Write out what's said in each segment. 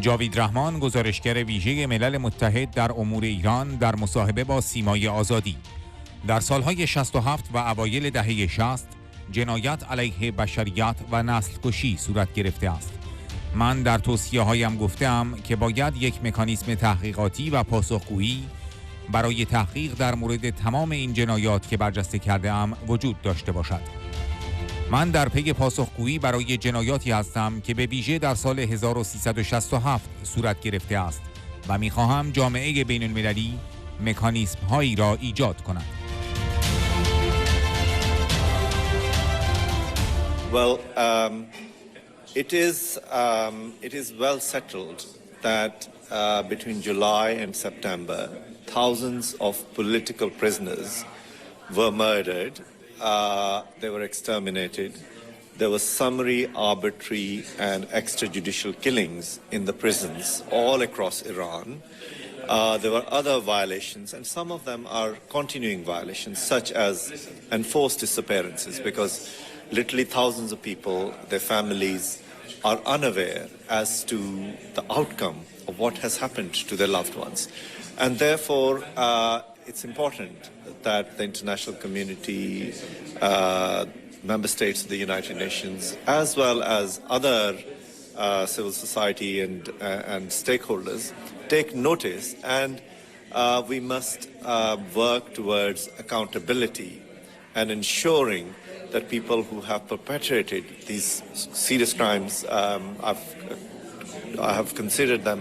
جاوید رحمان، گزارشگر ویژه ملل متحد در امور ایران، در مصاحبه با سیمای آزادی: در سالهای 67 و اوایل دهه 60 جنایت علیه بشریت و نسل کشی صورت گرفته است. من در توصیه هایم گفتم که باید یک مکانیزم تحقیقاتی و پاسخگویی برای تحقیق در مورد تمام این جنایات که برجسته کرده ام وجود داشته باشد. من در پی پاسخگویی برای جنایاتی هستم که به ویژه در سال 1367 صورت گرفته است و می‌خواهم جامعه بین المللی مکانیزم هایی را ایجاد کند. Well, it is well settled that between July and September, thousands of political prisoners were murdered. They were exterminated. There were summary, arbitrary, and extrajudicial killings in the prisons all across Iran. There were other violations, and some of them are continuing violations, such as enforced disappearances, because literally thousands of people, their families, are unaware as to the outcome of what has happened to their loved ones. And therefore, it's important that the international community, member states of the United Nations, as well as other civil society and stakeholders take notice, and we must work towards accountability and ensuring that people who have perpetrated these serious crimes, I have considered them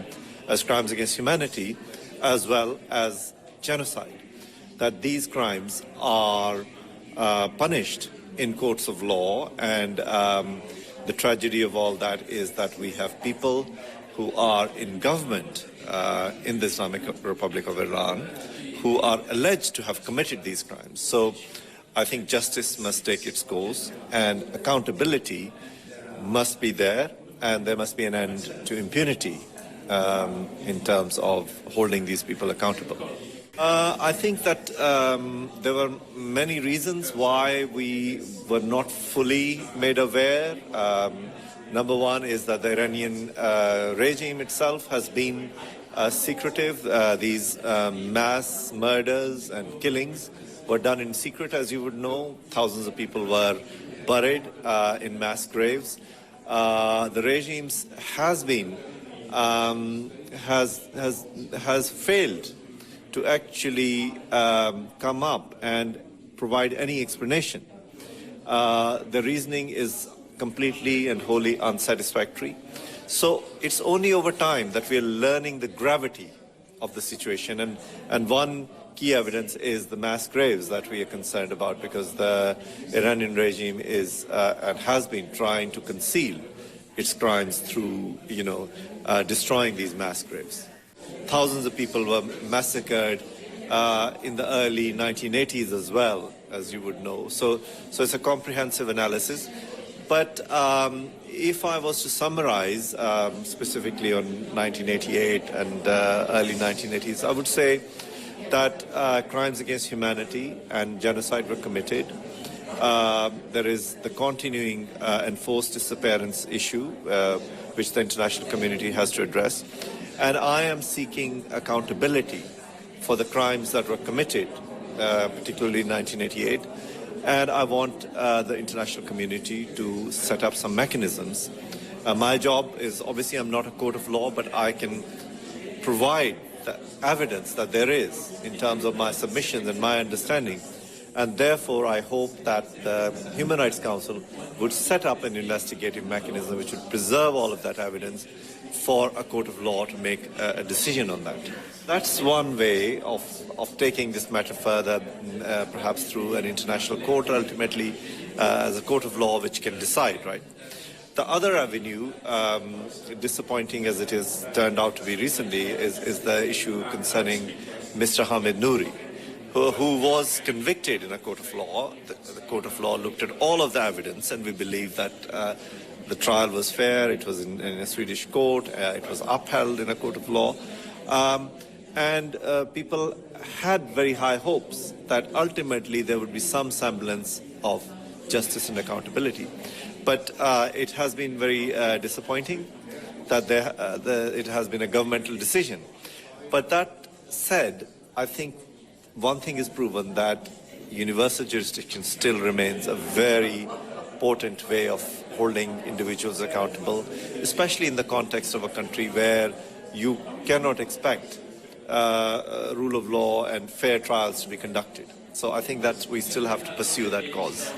as crimes against humanity as well as genocide, that these crimes are punished in courts of law. And the tragedy of all that is that we have people who are in government in the Islamic Republic of Iran who are alleged to have committed these crimes. So I think justice must take its course and accountability must be there, and there must be an end to impunity in terms of holding these people accountable. I think that there were many reasons why we were not fully made aware. Number one is that the Iranian regime itself has been secretive. These mass murders and killings were done in secret, as you would know. Thousands of people were buried in mass graves. The regime has failed to actually come up and provide any explanation. The reasoning is completely and wholly unsatisfactory. So it's only over time that we are learning the gravity of the situation. And one key evidence is the mass graves that we are concerned about, because the Iranian regime is and has been trying to conceal its crimes through, destroying these mass graves. Thousands of people were massacred in the early 1980s as well, as you would know. So it's a comprehensive analysis. But if I was to summarize specifically on 1988 and early 1980s, I would say that crimes against humanity and genocide were committed. There is the continuing enforced disappearance issue, which the international community has to address. And I am seeking accountability for the crimes that were committed, particularly in 1988. And I want the international community to set up some mechanisms. My job is, obviously I'm not a court of law, but I can provide the evidence that there is in terms of my submissions and my understanding. And therefore I hope that the Human Rights Council would set up an investigative mechanism which would preserve all of that evidence for a court of law to make a decision on that. That's one way of taking this matter further, perhaps through an international court, ultimately as a court of law which can decide, right? The other avenue, disappointing as it is turned out to be recently, is the issue concerning Mr. Hamid Nouri, who was convicted in a court of law. The court of law looked at all of the evidence, and we believe that the trial was fair. It was in a Swedish court. It was upheld in a court of law. And people had very high hopes that ultimately there would be some semblance of justice and accountability. But it has been very disappointing that it has been a governmental decision. But that said, I think one thing is proven, that universal jurisdiction still remains a very potent way of holding individuals accountable, especially in the context of a country where you cannot expect rule of law and fair trials to be conducted. So I think that we still have to pursue that cause.